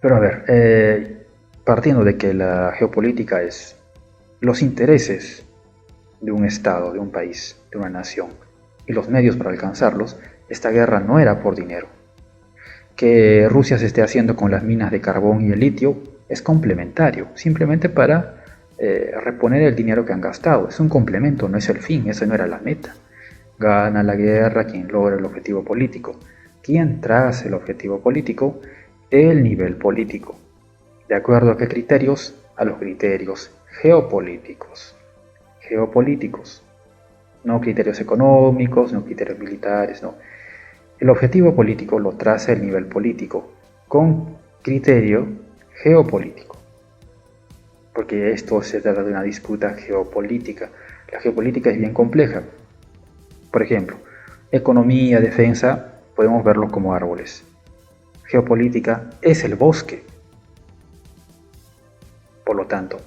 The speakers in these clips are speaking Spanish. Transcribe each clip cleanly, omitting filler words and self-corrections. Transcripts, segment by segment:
Pero a ver, partiendo de que la geopolítica es los intereses de un Estado, de un país, de una nación, y los medios para alcanzarlos, esta guerra no era por dinero. Que Rusia se esté haciendo con las minas de carbón y el litio es complementario, simplemente para reponer el dinero que han gastado. Es un complemento, no es el fin, esa no era la meta. Gana la guerra quien logra el objetivo político. ¿Quién traza el objetivo político? El nivel político. ¿De acuerdo a qué criterios? A los criterios geopolíticos. Geopolíticos. No criterios económicos, no criterios militares, no. El objetivo político lo traza el nivel político con criterio geopolítico. Porque esto se trata de una disputa geopolítica. La geopolítica es bien compleja. Por ejemplo, economía, defensa, podemos verlo como árboles. Geopolítica es el bosque. Por lo tanto,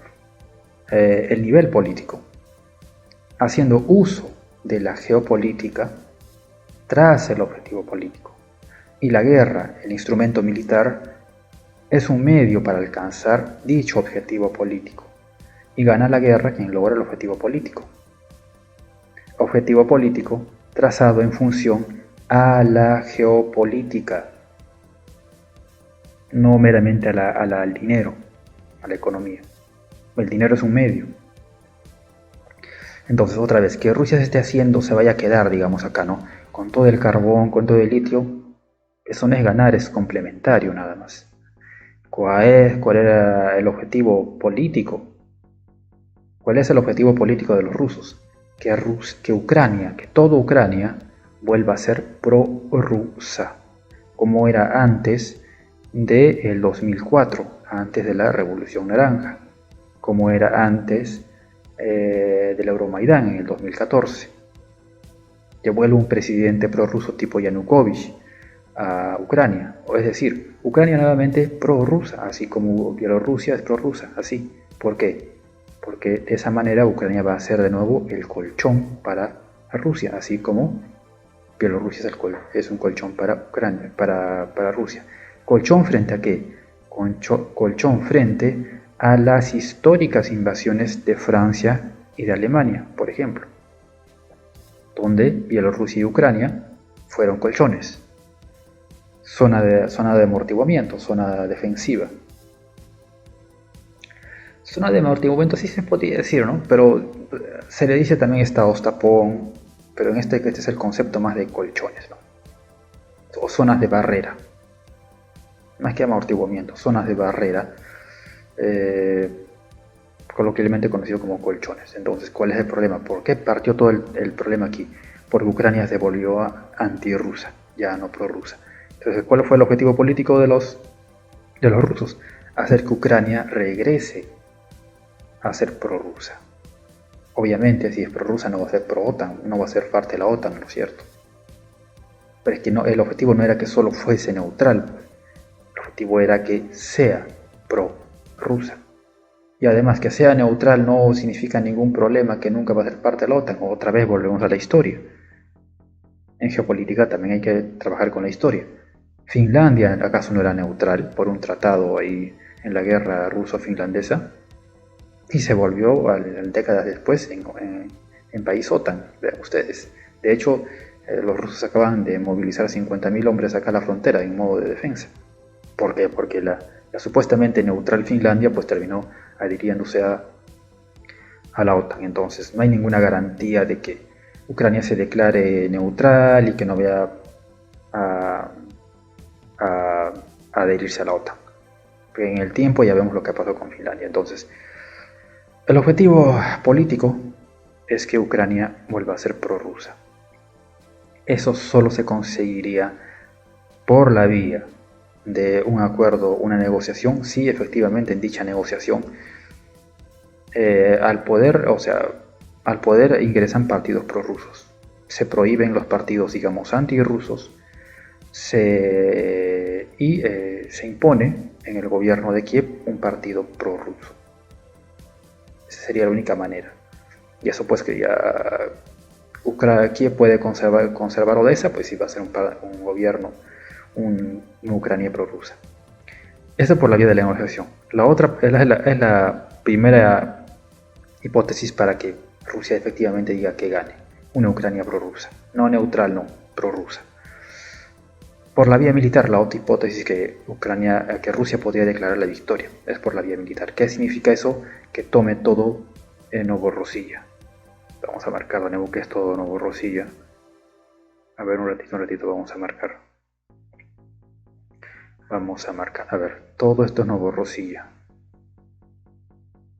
el nivel político, haciendo uso de la geopolítica, traza el objetivo político. Y la guerra, el instrumento militar, es un medio para alcanzar dicho objetivo político. Y gana la guerra quien logra el objetivo político. Objetivo político trazado en función a la geopolítica, no meramente al dinero, a la economía. El dinero es un medio. Entonces, otra vez, que Rusia se esté haciendo, se vaya a quedar, digamos acá, ¿no? Con todo el carbón, con todo el litio, eso no es ganar, es complementario nada más. ¿Cuál era el objetivo político? ¿Cuál es el objetivo político de los rusos? Que Ucrania, que toda Ucrania vuelva a ser prorrusa, como era antes del 2004, antes de la Revolución Naranja, como era antes del Euromaidán en el 2014. Que vuelva un presidente prorruso tipo Yanukovych a Ucrania, o es decir, Ucrania nuevamente prorrusa, así como Bielorrusia es prorrusa, así. ¿Por qué? Porque de esa manera Ucrania va a ser de nuevo el colchón para Rusia, así como Bielorrusia es un colchón para Ucrania, para Rusia. ¿Colchón frente a qué? Colchón frente a las históricas invasiones de Francia y de Alemania, por ejemplo, donde Bielorrusia y Ucrania fueron colchones. Zona de amortiguamiento, zona defensiva. Zona de amortiguamiento sí se podría decir, ¿no? Pero se le dice también estados tapón, pero en este es el concepto más de colchones, ¿no? O zonas de barrera. Más que amortiguamiento, zonas de barrera, coloquialmente conocido como colchones. Entonces, ¿cuál es el problema? ¿Por qué partió todo el problema aquí? Porque Ucrania se volvió antirrusa, ya no prorrusa. Entonces, ¿cuál fue el objetivo político de los rusos? Hacer que Ucrania regrese a ser prorrusa. Obviamente, si es prorrusa no va a ser pro-OTAN, no va a ser parte de la OTAN, ¿no es cierto? Pero es que no, el objetivo no era que solo fuese neutral, el objetivo era que sea pro-rusa. Y además que sea neutral no significa ningún problema, que nunca va a ser parte de la OTAN. Otra vez volvemos a la historia. En geopolítica también hay que trabajar con la historia. ¿Finlandia acaso no era neutral por un tratado ahí en la guerra ruso-finlandesa? Y se volvió décadas después en país OTAN, vean ustedes. De hecho, los rusos acaban de movilizar 50.000 hombres acá a la frontera en modo de defensa. ¿Por qué? Porque la supuestamente neutral Finlandia pues terminó adhiriéndose a la OTAN. Entonces no hay ninguna garantía de que Ucrania se declare neutral y que no vaya a adherirse a la OTAN. Pero en el tiempo ya vemos lo que pasó con Finlandia. Entonces, el objetivo político es que Ucrania vuelva a ser prorrusa. Eso solo se conseguiría por la vía de un acuerdo, una negociación, sí, efectivamente en dicha negociación, al poder ingresan partidos prorrusos. Se prohíben los partidos, digamos, antirrusos y se impone en el gobierno de Kiev un partido prorruso. Esa sería la única manera. Y eso pues que ya Kiev puede conservar Odessa, pues sí va a ser un gobierno, una Ucrania prorrusa. Eso por la vía de la negociación. La otra es la primera hipótesis para que Rusia efectivamente diga que gane. Una Ucrania prorrusa. No neutral, no, prorrusa. Por la vía militar, la otra hipótesis que Rusia podría declarar la victoria es por la vía militar. ¿Qué significa eso? Que tome todo en Novorossiya. Vamos a marcar de nuevo que es todo Novorossiya. A ver, un ratito vamos a marcar. Vamos a marcar, a ver, todo esto es Novorossiya.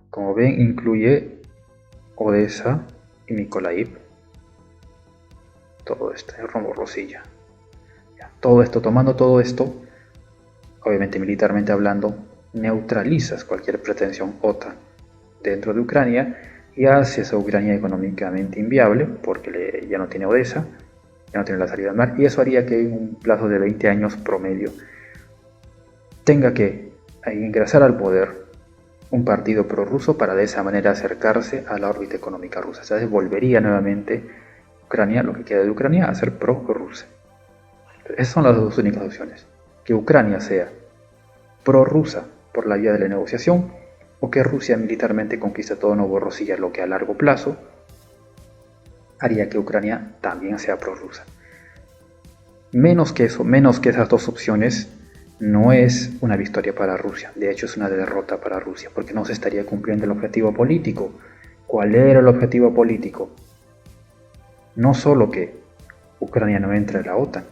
Como ven, incluye Odessa y Mykolaiv. Todo esto es Novorossiya. Todo esto, tomando todo esto, obviamente militarmente hablando, neutralizas cualquier pretensión OTAN dentro de Ucrania y haces a Ucrania económicamente inviable porque ya no tiene Odessa, ya no tiene la salida al mar, y eso haría que en un plazo de 20 años promedio tenga que ingresar al poder un partido prorruso para de esa manera acercarse a la órbita económica rusa. O sea, volvería nuevamente Ucrania, lo que queda de Ucrania, a ser prorrusa. Esas son las dos únicas opciones. Que Ucrania sea prorrusa por la vía de la negociación o que Rusia militarmente conquiste todo Novorossiya, lo que a largo plazo haría que Ucrania también sea prorrusa. Menos que eso, menos que esas dos opciones, no es una victoria para Rusia. De hecho, es una derrota para Rusia, porque no se estaría cumpliendo el objetivo político. ¿Cuál era el objetivo político? No solo que Ucrania no entre en la OTAN,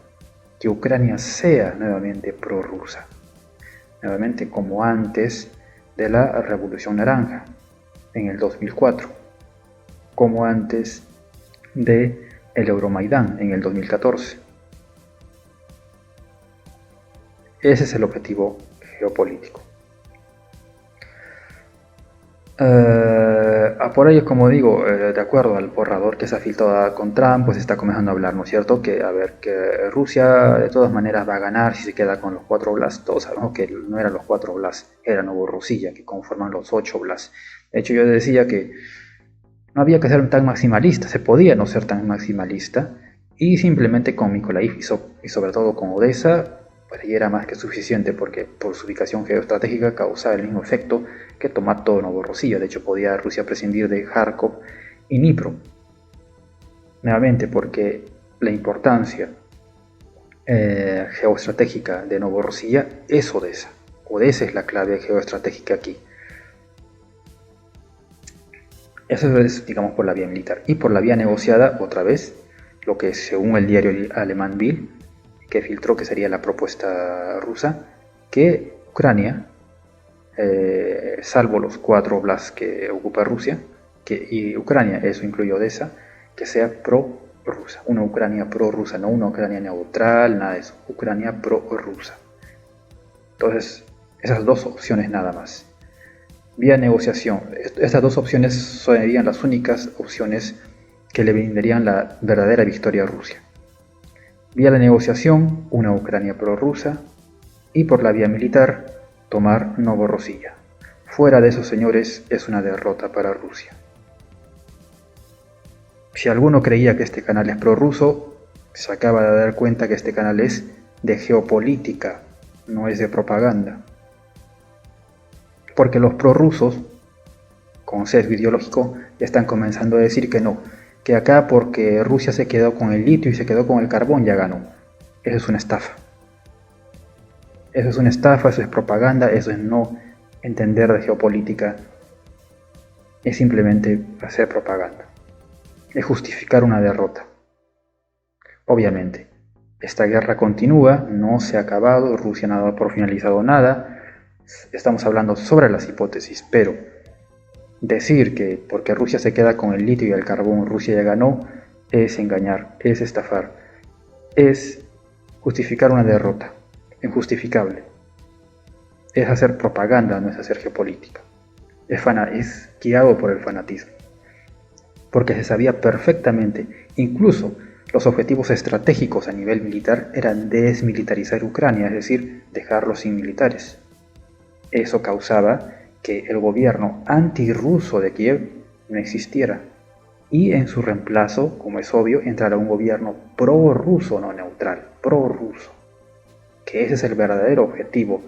que Ucrania sea nuevamente prorrusa. Nuevamente como antes de la Revolución Naranja, en el 2004. Como antes de el Euromaidán, en el 2014. Ese es el objetivo geopolítico. Por ello, como digo, de acuerdo al borrador que se ha filtrado con Trump, pues está comenzando a hablar, ¿no es cierto? Que Rusia de todas maneras va a ganar si se queda con los 4 oblasts. Todos sabemos que no eran los 4 oblasts, era Novorossiya, que conforman los 8 oblasts. De hecho, yo decía que no había que ser tan maximalista, se podía no ser tan maximalista, y simplemente con Mykolaiv y sobre todo con Odessa, pues ya era más que suficiente, porque por su ubicación geoestratégica causaba el mismo efecto que tomar todo Novorossiya. De hecho, podía Rusia prescindir de Kharkov y Dnipro. Nuevamente, porque la importancia geoestratégica de Novorossiya es Odessa. Odessa es la clave geoestratégica aquí. Eso es, digamos, por la vía militar. Y por la vía negociada, otra vez, lo que según el diario alemán Bild, que filtró que sería la propuesta rusa, que Ucrania, salvo los 4 oblasts que ocupa Rusia, y Ucrania, eso incluye Odessa, que sea pro-rusa. Una Ucrania pro-rusa, no una Ucrania neutral, nada de eso. Ucrania pro-rusa. Entonces, esas dos opciones nada más. Vía negociación. Estas dos opciones serían las únicas opciones que le brindarían la verdadera victoria a Rusia. Vía la negociación, una Ucrania prorrusa, y por la vía militar, tomar Novorossiya. Fuera de esos señores, es una derrota para Rusia. Si alguno creía que este canal es prorruso, se acaba de dar cuenta que este canal es de geopolítica, no es de propaganda. Porque los prorrusos, con sesgo ideológico, ya están comenzando a decir que no, que acá porque Rusia se quedó con el litio y se quedó con el carbón ya ganó. Eso es una estafa. Eso es una estafa, eso es propaganda, eso es no entender de geopolítica. Es simplemente hacer propaganda. Es justificar una derrota. Obviamente, esta guerra continúa, no se ha acabado, Rusia no ha dado por finalizado nada. Estamos hablando sobre las hipótesis, pero decir que porque Rusia se queda con el litio y el carbón, Rusia ya ganó, es engañar, es estafar, es justificar una derrota, injustificable. Es hacer propaganda, no es hacer geopolítica. Es guiado por el fanatismo. Porque se sabía perfectamente, incluso los objetivos estratégicos a nivel militar eran desmilitarizar Ucrania, es decir, dejarlos sin militares. Eso causaba que el gobierno antirruso de Kiev no existiera y en su reemplazo, como es obvio, entrará un gobierno prorruso, no neutral, prorruso, que ese es el verdadero objetivo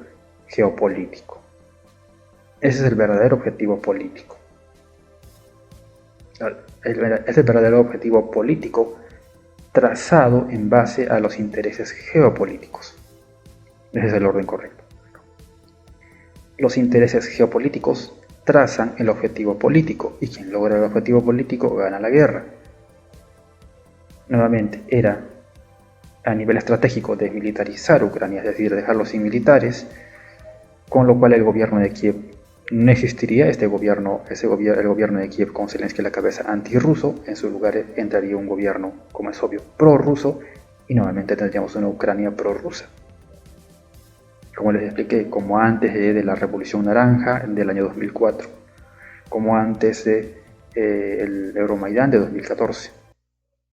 geopolítico. Ese es el verdadero objetivo político. Es el verdadero objetivo político trazado en base a los intereses geopolíticos. Ese es el orden correcto. Los intereses geopolíticos trazan el objetivo político y quien logra el objetivo político gana la guerra. Nuevamente, era a nivel estratégico desmilitarizar Ucrania, es decir, dejarlo sin militares, con lo cual el gobierno de Kiev no existiría. El gobierno de Kiev con Zelensky a la cabeza antirruso, en su lugar entraría un gobierno, como es obvio, prorruso, y nuevamente tendríamos una Ucrania prorrusa. Como les expliqué, como antes de la Revolución Naranja del año 2004, como antes de el Euromaidán de 2014.